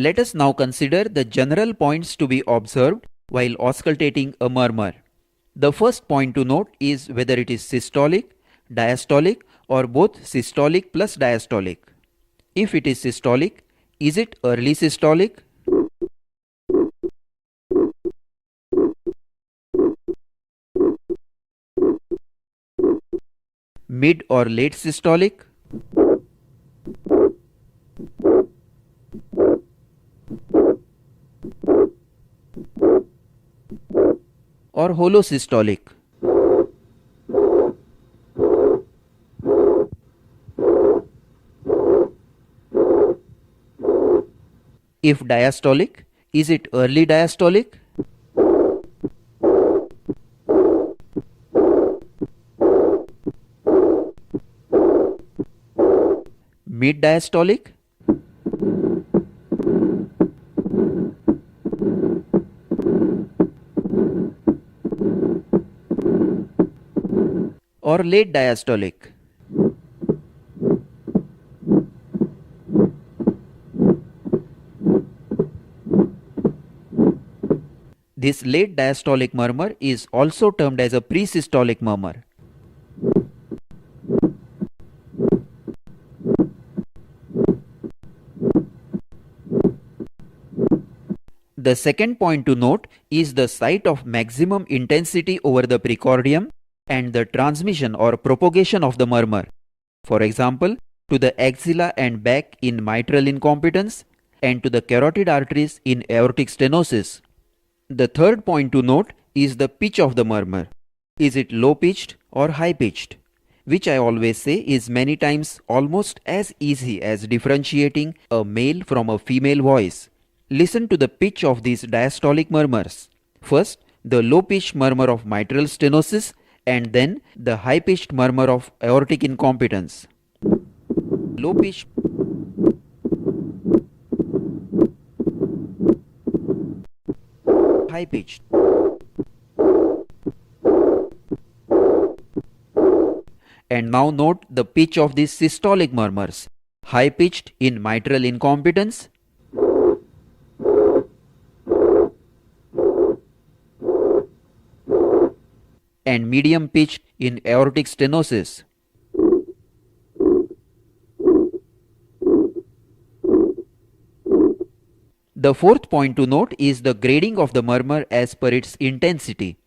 Let us now consider the general points to be observed while auscultating a murmur. The first point to note is whether it is systolic, diastolic, or both systolic plus diastolic. If it is systolic, is it early systolic? Mid or late systolic? Or holosystolic? If diastolic, is it early diastolic? Mid diastolic? Or late diastolic? This late diastolic murmur is also termed as a presystolic murmur. The second point to note is the site of maximum intensity over the precordium and the transmission or propagation of the murmur. For example, to the axilla and back in mitral incompetence and to the carotid arteries in aortic stenosis. The third point to note is the pitch of the murmur. Is it low pitched or high pitched? Which I always say is many times almost as easy as differentiating a male from a female voice. Listen to the pitch of these diastolic murmurs. First, the low-pitched murmur of mitral stenosis and then the high-pitched murmur of aortic incompetence. Low-pitched, high-pitched. And now note the pitch of these systolic murmurs. High-pitched in mitral incompetence, and medium pitched in aortic stenosis. The fourth point to note is the grading of the murmur as per its intensity.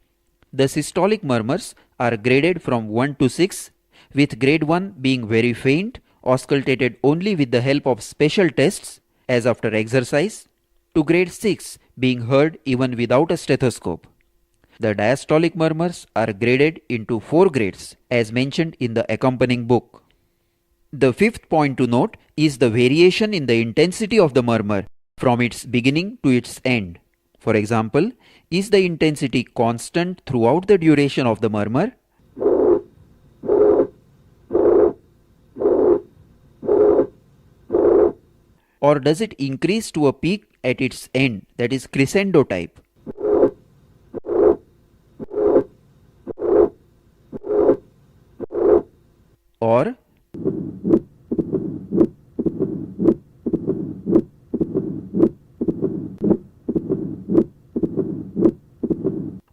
The systolic murmurs are graded from 1 to 6, with grade 1 being very faint, auscultated only with the help of special tests as after exercise, to grade 6 being heard even without a stethoscope. The diastolic murmurs are graded into 4 grades as mentioned in the accompanying book. The fifth point to note is the variation in the intensity of the murmur from its beginning to its end. For example, is the intensity constant throughout the duration of the murmur? Or does it increase to a peak at its end, that is crescendo type?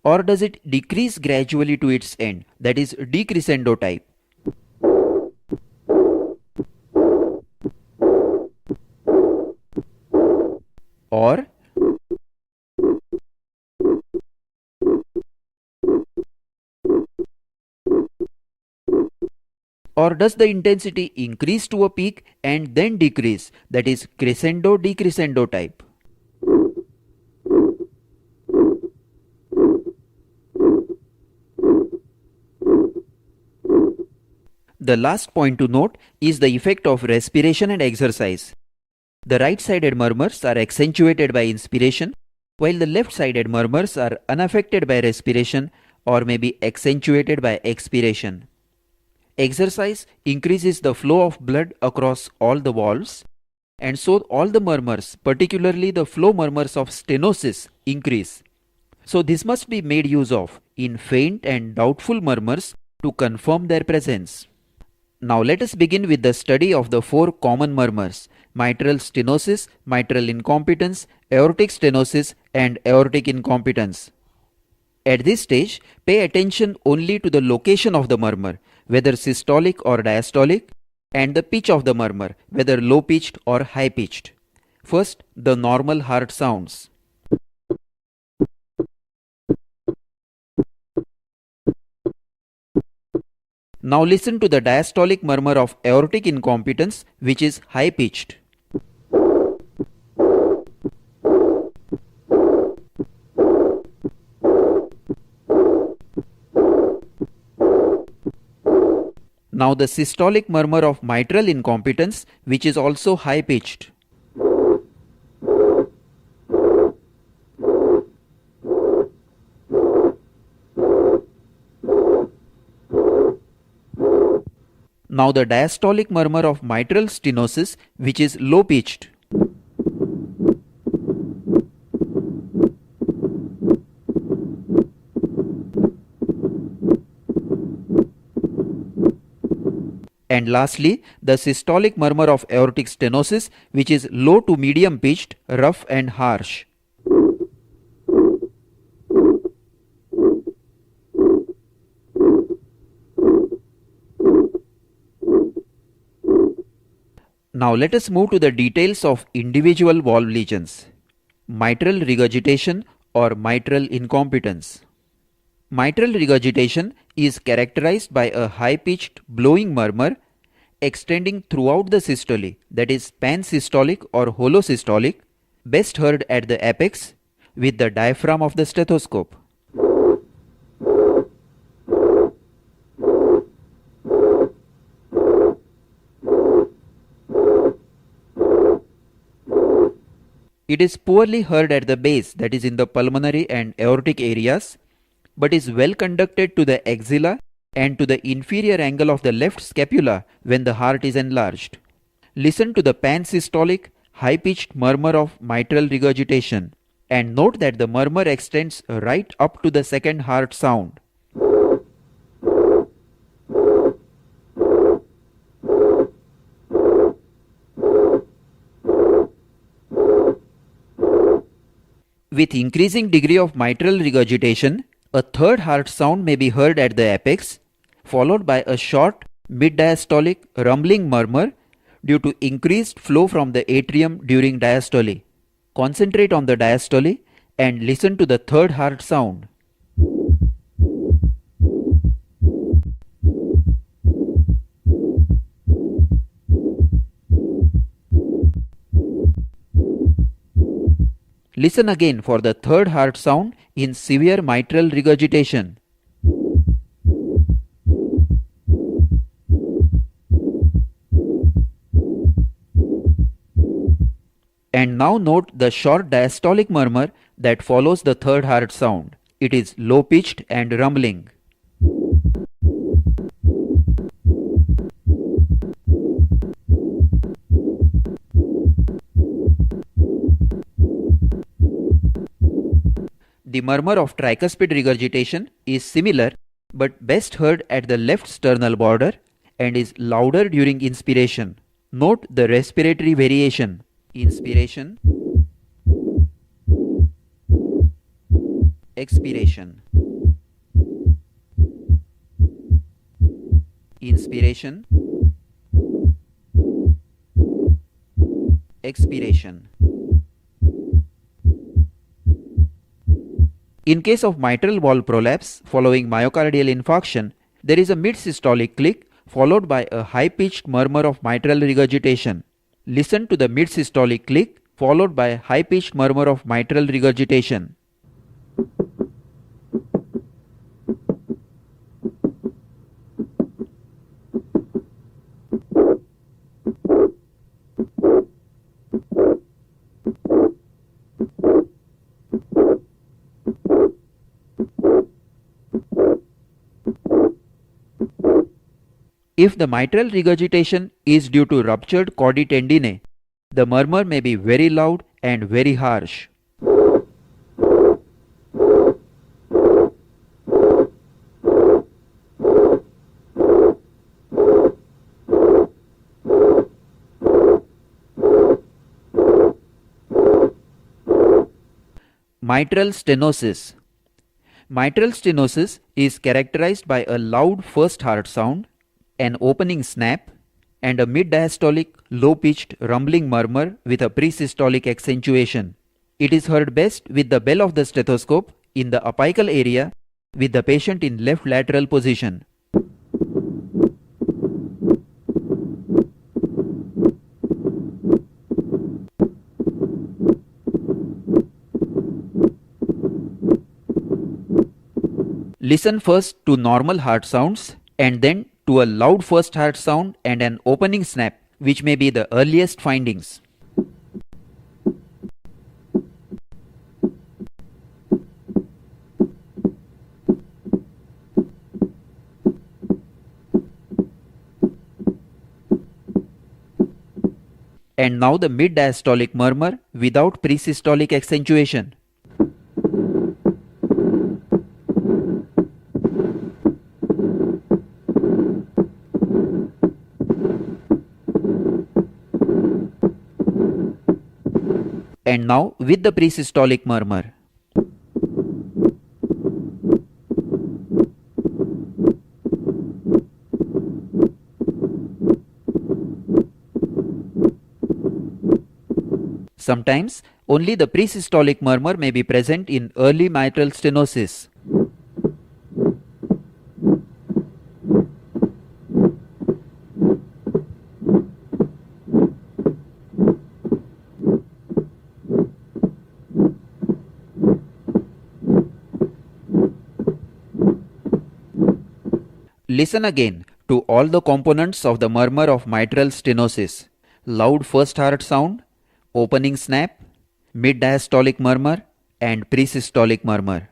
Or does it decrease gradually to its end, that is decrescendo type? Or does the intensity increase to a peak and then decrease, that is crescendo decrescendo type? The last point to note is the effect of respiration and exercise. The right-sided murmurs are accentuated by inspiration, while the left-sided murmurs are unaffected by respiration or may be accentuated by expiration. Exercise increases the flow of blood across all the valves, and so all the murmurs, particularly the flow murmurs of stenosis, increase. So this must be made use of in faint and doubtful murmurs to confirm their presence. Now let us begin with the study of the 4 common murmurs, mitral stenosis, mitral incompetence, aortic stenosis, and aortic incompetence. At this stage, pay attention only to the location of the murmur, whether systolic or diastolic, and the pitch of the murmur, whether low pitched or high pitched. First, the normal heart sounds. Now listen to the diastolic murmur of aortic incompetence, which is high pitched. Now the systolic murmur of mitral incompetence, which is also high pitched. Now the diastolic murmur of mitral stenosis, which is low pitched. And lastly, the systolic murmur of aortic stenosis, which is low to medium pitched, rough and harsh. Now let us move to the details of individual valve lesions. Mitral regurgitation or mitral incompetence. Mitral regurgitation is characterized by a high-pitched blowing murmur extending throughout the systole, that is pansystolic or holosystolic, best heard at the apex with the diaphragm of the stethoscope. It is poorly heard at the base, that is in the pulmonary and aortic areas, but is well conducted to the axilla and to the inferior angle of the left scapula when the heart is enlarged. Listen to the pansystolic, high-pitched murmur of mitral regurgitation and note that the murmur extends right up to the second heart sound. With increasing degree of mitral regurgitation, a third heart sound may be heard at the apex, followed by a short mid-diastolic rumbling murmur due to increased flow from the atrium during diastole. Concentrate on the diastole and listen to the third heart sound. Listen again for the third heart sound in severe mitral regurgitation. And now note the short diastolic murmur that follows the third heart sound. It is low pitched and rumbling. The murmur of tricuspid regurgitation is similar but best heard at the left sternal border and is louder during inspiration. Note the respiratory variation. Inspiration, expiration, inspiration, expiration. In case of mitral valve prolapse following myocardial infarction, there is a mid-systolic click followed by a high-pitched murmur of mitral regurgitation. Listen to the mid-systolic click followed by a high-pitched murmur of mitral regurgitation. If the mitral regurgitation is due to ruptured chordae tendineae, the murmur may be very loud and very harsh. Mitral stenosis. Mitral stenosis is characterized by a loud first heart sound, an opening snap, and a mid-diastolic low-pitched rumbling murmur with a pre-systolic accentuation. It is heard best with the bell of the stethoscope in the apical area with the patient in left lateral position. Listen first to normal heart sounds and then to a loud first heart sound and an opening snap, which may be the earliest findings. And now the mid-diastolic murmur without pre-systolic accentuation. And now with the pre-systolic murmur. Sometimes only the pre-systolic murmur may be present in early mitral stenosis. Listen again to all the components of the murmur of mitral stenosis: loud first heart sound, opening snap, mid-diastolic murmur, and pre-systolic murmur.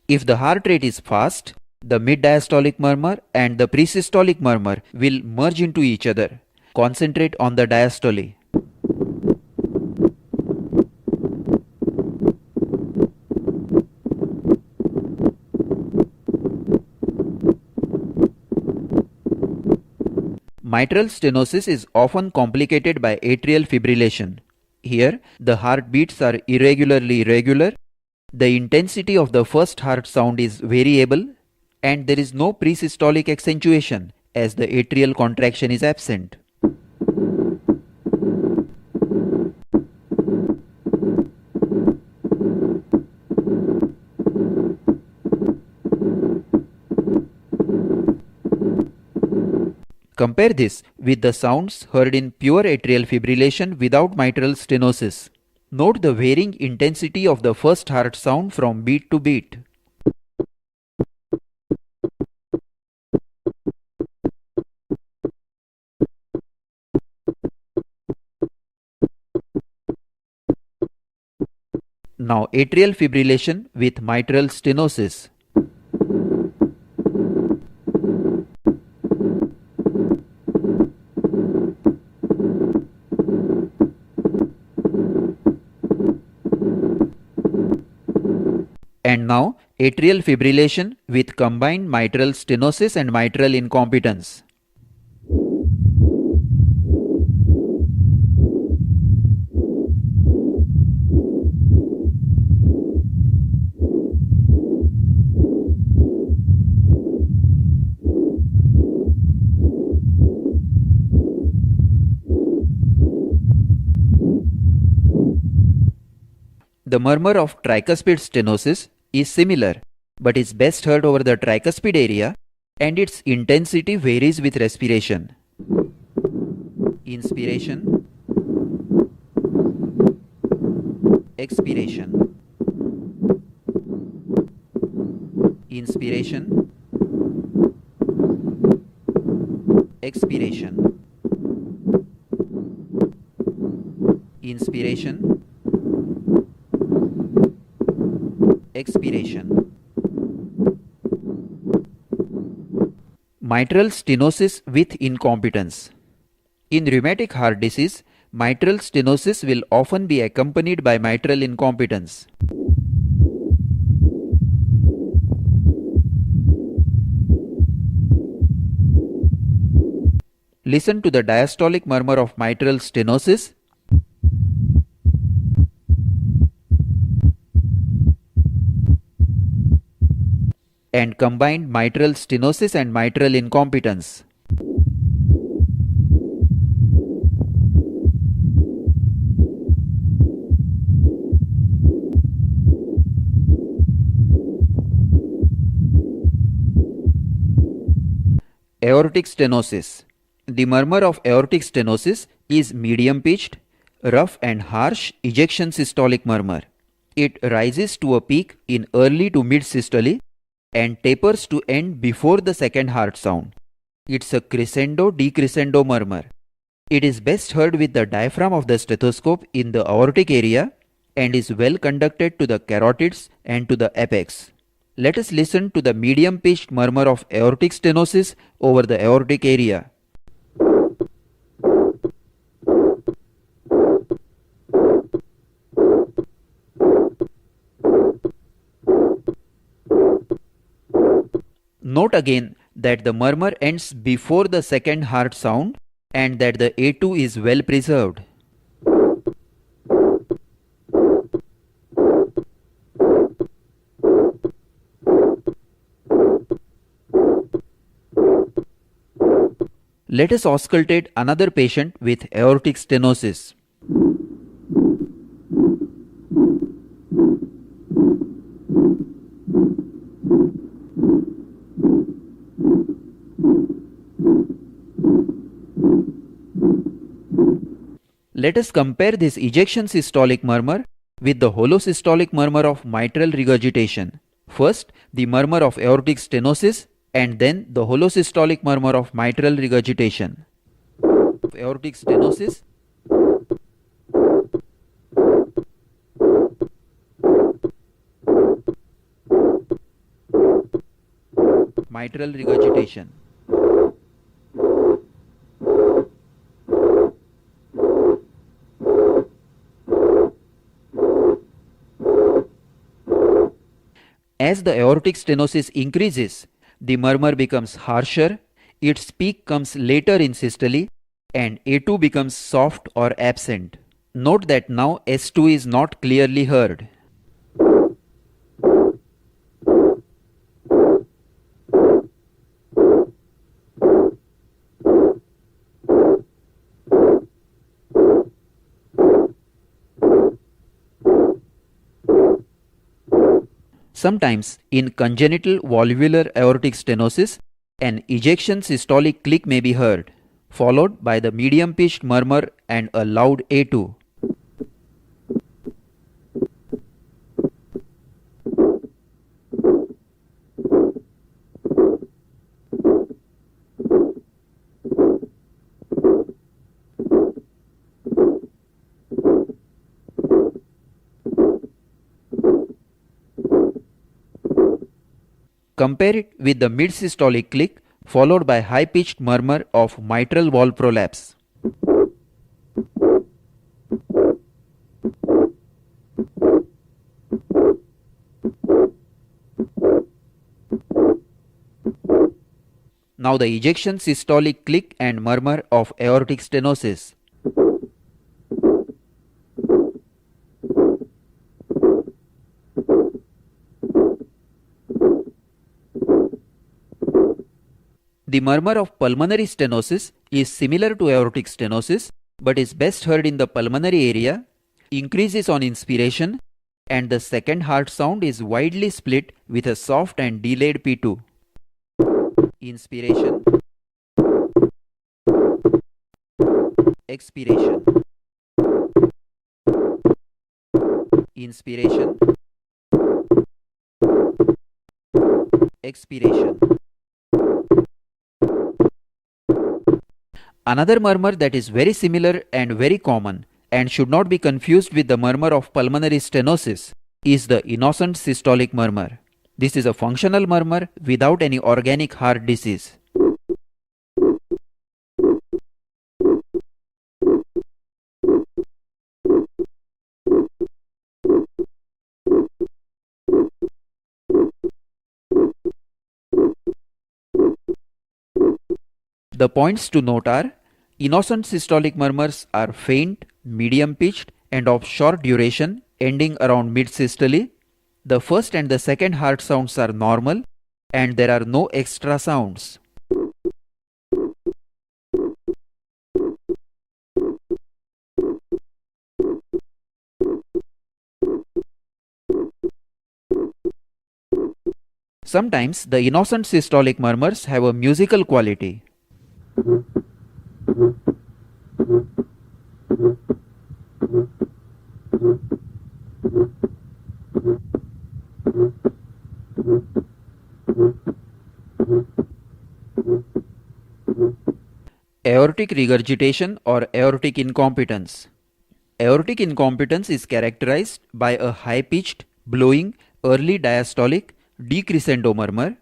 If the heart rate is fast, the mid-diastolic murmur and the pre-systolic murmur will merge into each other. Concentrate on the diastole. Mitral stenosis is often complicated by atrial fibrillation. Here, the heartbeats are irregularly regular, the intensity of the first heart sound is variable, and there is no pre-systolic accentuation as the atrial contraction is absent. Compare this with the sounds heard in pure atrial fibrillation without mitral stenosis. Note the varying intensity of the first heart sound from beat to beat. Now atrial fibrillation with mitral stenosis. And now atrial fibrillation with combined mitral stenosis and mitral incompetence. The murmur of tricuspid stenosis is similar, but is best heard over the tricuspid area and its intensity varies with respiration. Inspiration, expiration, inspiration, expiration, inspiration, expiration. Mitral stenosis with incompetence. In rheumatic heart disease, mitral stenosis will often be accompanied by mitral incompetence. Listen to the diastolic murmur of mitral stenosis and combined mitral stenosis and mitral incompetence. Aortic stenosis. The murmur of aortic stenosis is medium pitched, rough and harsh ejection systolic murmur. It rises to a peak in early to mid systole and tapers to end before the second heart sound. It's a crescendo decrescendo murmur. It is best heard with the diaphragm of the stethoscope in the aortic area and is well conducted to the carotids and to the apex. Let us listen to the medium pitched murmur of aortic stenosis over the aortic area. Note again that the murmur ends before the second heart sound and that the A2 is well preserved. Let us auscultate another patient with aortic stenosis. Let us compare this ejection systolic murmur with the holosystolic murmur of mitral regurgitation. First, the murmur of aortic stenosis and then the holosystolic murmur of mitral regurgitation. Aortic stenosis, mitral regurgitation. As the aortic stenosis increases, the murmur becomes harsher, its peak comes later in systole, and A2 becomes soft or absent. Note that now S2 is not clearly heard. Sometimes, in congenital valvular aortic stenosis, an ejection systolic click may be heard, followed by the medium pitched murmur and a loud A2. Compare it with the mid-systolic click followed by high-pitched murmur of mitral valve prolapse. Now the ejection systolic click and murmur of aortic stenosis. The murmur of pulmonary stenosis is similar to aortic stenosis but is best heard in the pulmonary area, increases on inspiration, and the second heart sound is widely split with a soft and delayed P2. Inspiration, expiration, inspiration, expiration. Another murmur that is very similar and very common and should not be confused with the murmur of pulmonary stenosis is the innocent systolic murmur. This is a functional murmur without any organic heart disease. The points to note are: innocent systolic murmurs are faint, medium pitched, and of short duration, ending around mid systole. The first and the second heart sounds are normal, and there are no extra sounds. Sometimes the innocent systolic murmurs have a musical quality. Aortic regurgitation or aortic incompetence. Aortic incompetence is characterized by a high-pitched, blowing, early diastolic, decrescendo murmur,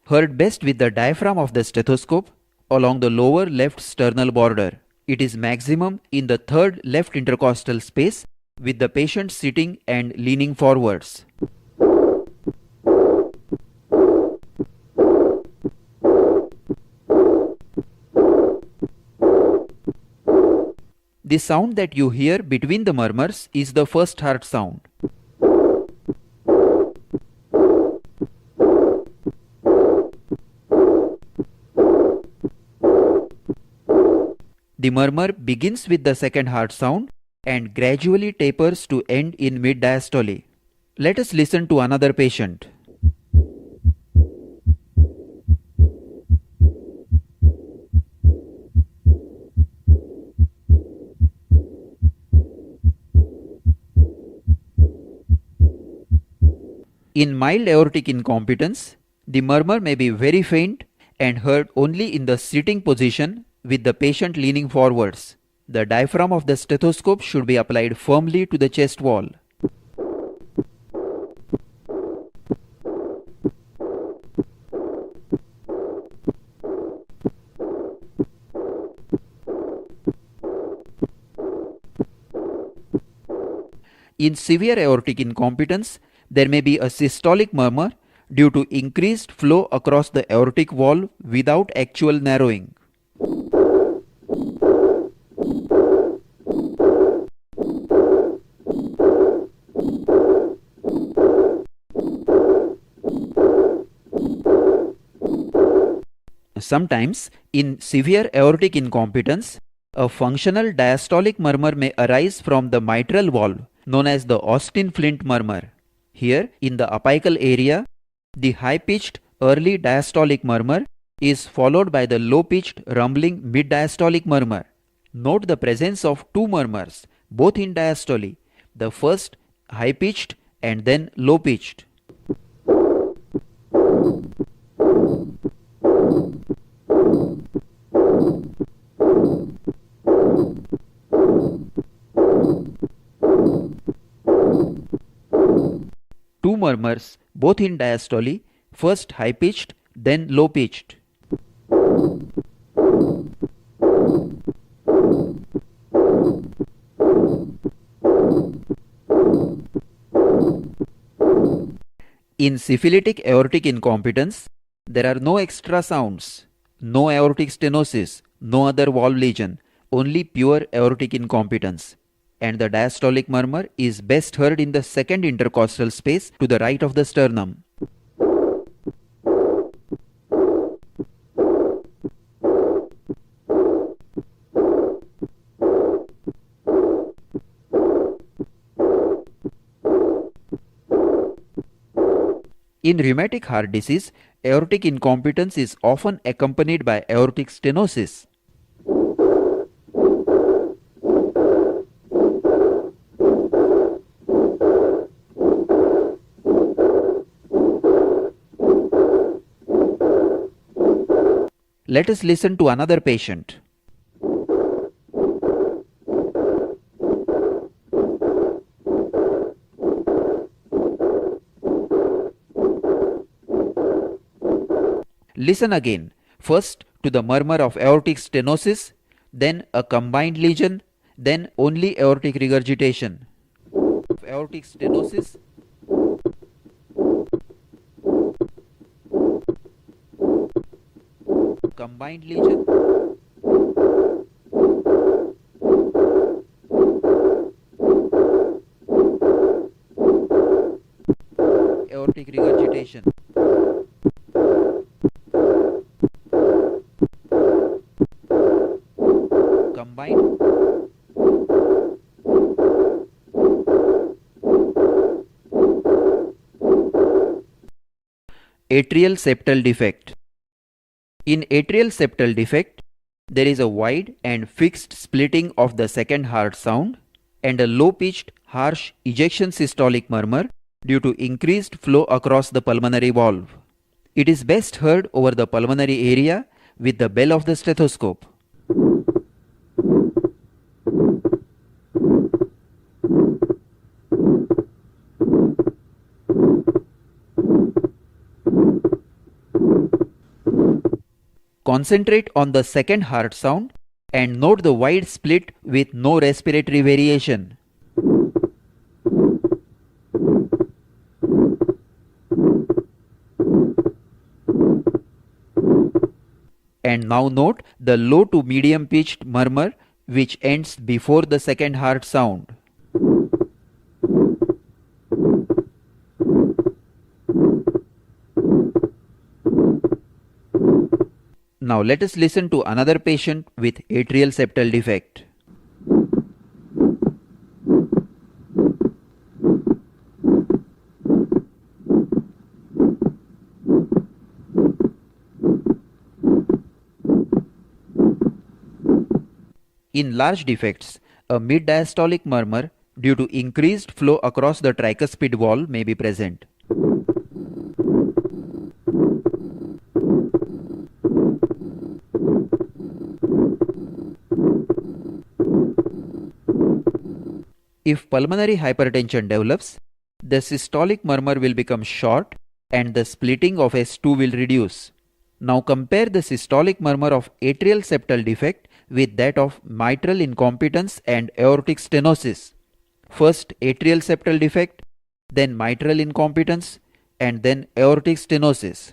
heard best with the diaphragm of the stethoscope along the lower left sternal border. It is maximum in the third left intercostal space with the patient sitting and leaning forwards. The sound that you hear between the murmurs is the first heart sound. The murmur begins with the second heart sound and gradually tapers to end in mid-diastole. Let us listen to another patient. In mild aortic incompetence, the murmur may be very faint and heard only in the sitting position with the patient leaning forwards. The diaphragm of the stethoscope should be applied firmly to the chest wall. In severe aortic incompetence, there may be a systolic murmur due to increased flow across the aortic wall without actual narrowing. Sometimes, in severe aortic incompetence, a functional diastolic murmur may arise from the mitral valve known as the Austin-Flint murmur. Here, in the apical area, the high-pitched early diastolic murmur is followed by the low-pitched rumbling mid-diastolic murmur. Note the presence of two murmurs, both in diastole, the first high-pitched and then low-pitched. Two murmurs, both in diastole, first high-pitched, then low-pitched. In syphilitic aortic incompetence, there are no extra sounds, no aortic stenosis, no other valve lesion, only pure aortic incompetence. And the diastolic murmur is best heard in the second intercostal space to the right of the sternum. In rheumatic heart disease, aortic incompetence is often accompanied by aortic stenosis. Let us listen to another patient. Listen again, first to the murmur of aortic stenosis, then a combined lesion, then only aortic regurgitation. Aortic stenosis, combined lesion, aortic regurgitation, combined atrial septal defect. In atrial septal defect, there is a wide and fixed splitting of the second heart sound and a low-pitched, harsh ejection systolic murmur due to increased flow across the pulmonary valve. It is best heard over the pulmonary area with the bell of the stethoscope. Concentrate on the second heart sound and note the wide split with no respiratory variation. And now note the low to medium pitched murmur which ends before the second heart sound. Now let us listen to another patient with atrial septal defect. In large defects, a mid-diastolic murmur due to increased flow across the tricuspid wall may be present. If pulmonary hypertension develops, the systolic murmur will become short and the splitting of S2 will reduce. Now compare the systolic murmur of atrial septal defect with that of mitral incompetence and aortic stenosis. First atrial septal defect, then mitral incompetence, and then aortic stenosis.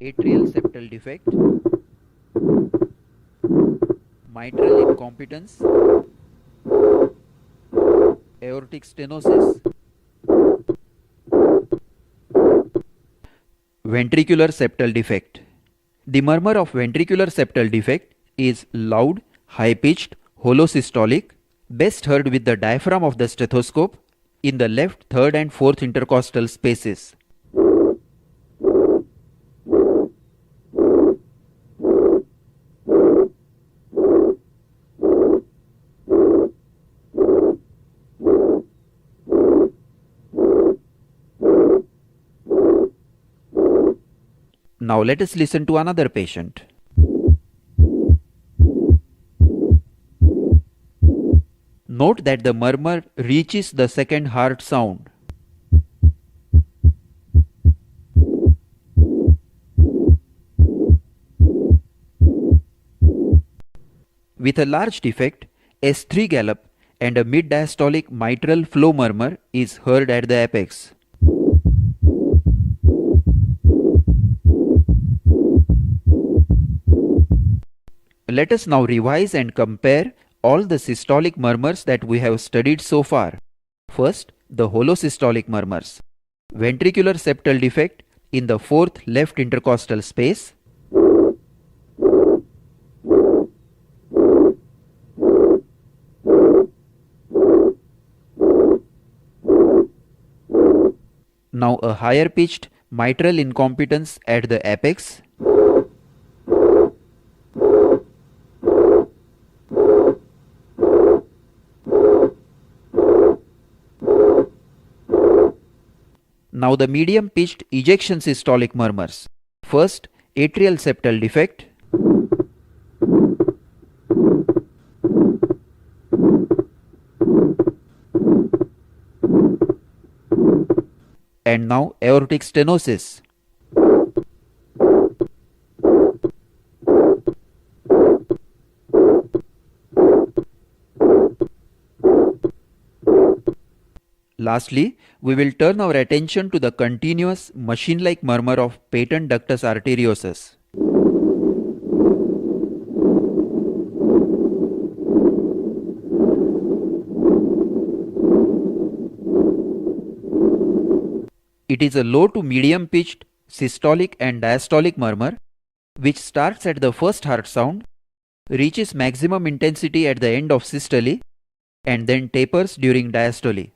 Atrial septal defect, mitral incompetence, aortic stenosis, ventricular septal defect. The murmur of ventricular septal defect is loud, high-pitched, hollow systolic, best heard with the diaphragm of the stethoscope in the left, third and fourth intercostal spaces. Now let us listen to another patient. Note that the murmur reaches the second heart sound. With a large defect, S3 gallop and a mid-diastolic mitral flow murmur is heard at the apex. Let us now revise and compare all the systolic murmurs that we have studied so far. First, the hollow systolic murmurs. Ventricular septal defect in the fourth left intercostal space. Now a higher pitched mitral incompetence at the apex. Now the medium pitched ejection systolic murmurs. First, atrial septal defect. And now aortic stenosis. Lastly, we will turn our attention to the continuous machine-like murmur of patent ductus arteriosus. It is a low to medium pitched systolic and diastolic murmur which starts at the first heart sound, reaches maximum intensity at the end of systole, and then tapers during diastole.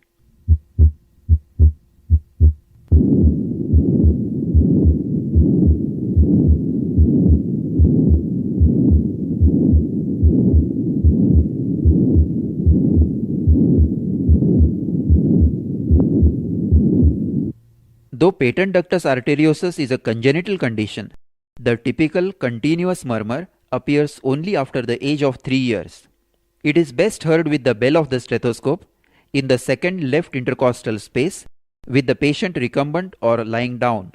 Though patent ductus arteriosus is a congenital condition, the typical continuous murmur appears only after the age of 3 years. It is best heard with the bell of the stethoscope in the second left intercostal space with the patient recumbent or lying down.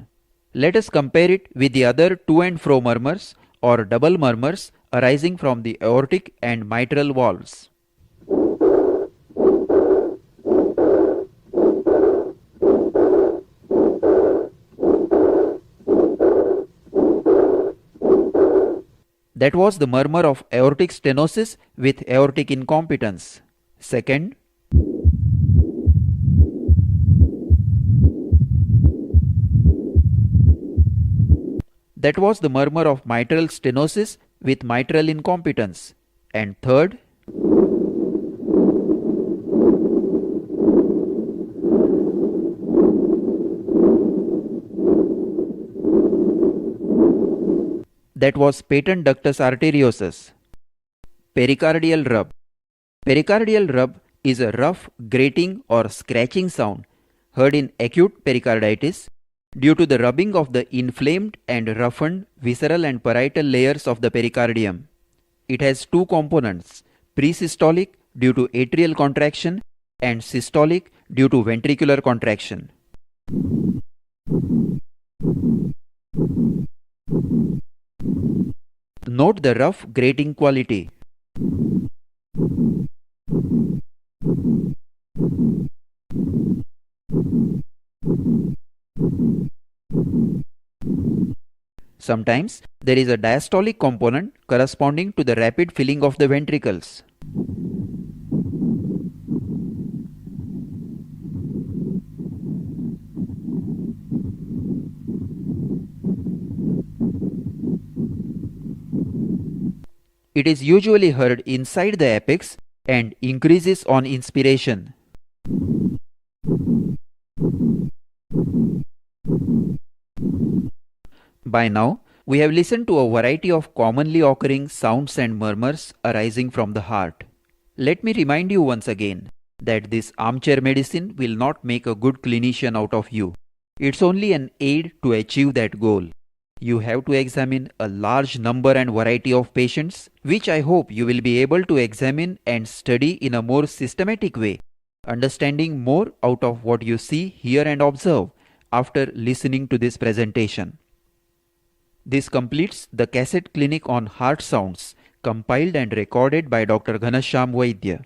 Let us compare it with the other to and fro murmurs or double murmurs arising from the aortic and mitral valves. That was the murmur of aortic stenosis with aortic incompetence. Second, that was the murmur of mitral stenosis with mitral incompetence. And third, that was patent ductus arteriosus. Pericardial rub. Pericardial rub is a rough, grating or scratching sound heard in acute pericarditis due to the rubbing of the inflamed and roughened visceral and parietal layers of the pericardium. It has two components, presystolic due to atrial contraction and systolic due to ventricular contraction. Note the rough grating quality. Sometimes there is a diastolic component corresponding to the rapid filling of the ventricles. It is usually heard inside the apex and increases on inspiration. By now, we have listened to a variety of commonly occurring sounds and murmurs arising from the heart. Let me remind you once again that this armchair medicine will not make a good clinician out of you. It's only an aid to achieve that goal. You have to examine a large number and variety of patients, which I hope you will be able to examine and study in a more systematic way, understanding more out of what you see, hear and observe after listening to this presentation. This completes the cassette clinic on heart sounds compiled and recorded by Dr. Ghanashyam Vaidya.